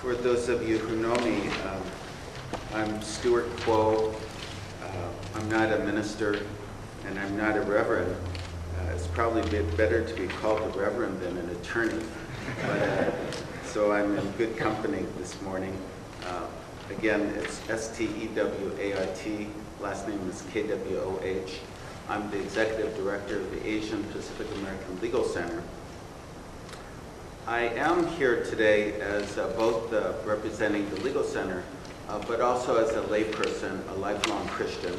For those of you who know me, I'm Stewart Kwoh. I'm not a minister and I'm not a reverend. It's probably a bit better to be called a reverend than an attorney. So I'm in good company this morning. Again, it's S-T-E-W-A-R-T. Last name is K-W-O-H. I'm the executive director of the Asian Pacific American Legal Center. I am here today as both representing the Legal Center, but also as a layperson, a lifelong Christian,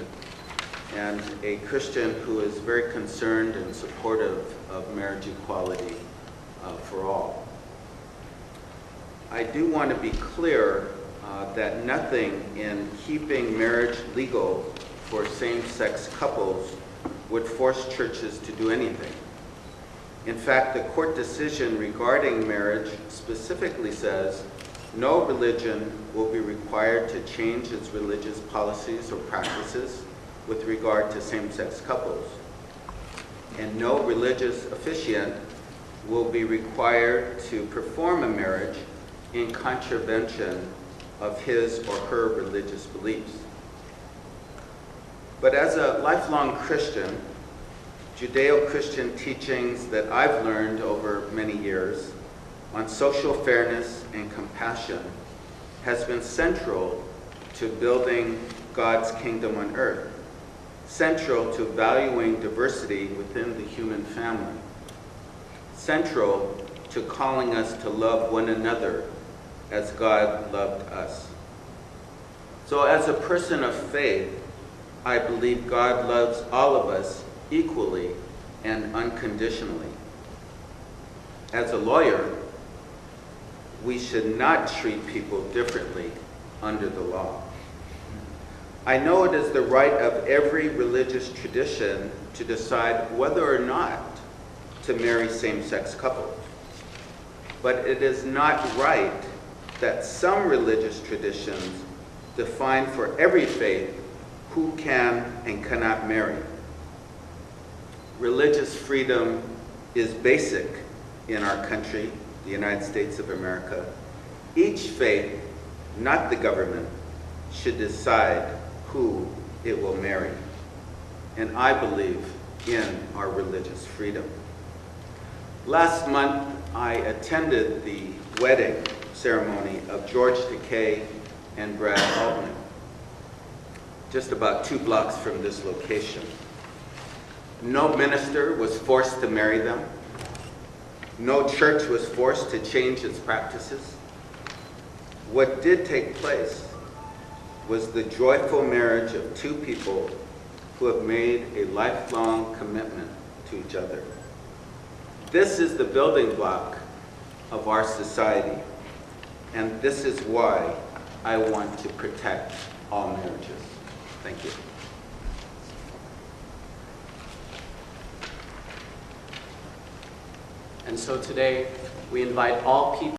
and a Christian who is very concerned and supportive of marriage equality for all. I do want to be clear that nothing in keeping marriage legal for same-sex couples would force churches to do anything. In fact, the court decision regarding marriage specifically says no religion will be required to change its religious policies or practices with regard to same-sex couples. And no religious officiant will be required to perform a marriage in contravention of his or her religious beliefs. But as a lifelong Christian, Judeo-Christian teachings that I've learned over many years on social fairness and compassion has been central to building God's kingdom on earth, central to valuing diversity within the human family, central to calling us to love one another as God loved us. So as a person of faith, I believe God loves all of us equally and unconditionally. As a lawyer, we should not treat people differently under the law. I know it is the right of every religious tradition to decide whether or not to marry same-sex couples. But it is not right that some religious traditions define for every faith who can and cannot marry. Religious freedom is basic in our country, the United States of America. Each faith, not the government, should decide who it will marry. And I believe in our religious freedom. Last month, I attended the wedding ceremony of George Takei and Brad Altman, just about 2 blocks from this location. No minister was forced to marry them. No church was forced to change its practices. What did take place was the joyful marriage of 2 people who have made a lifelong commitment to each other. This is the building block of our society, and this is why I want to protect all marriages. Thank you. And so today, we invite all people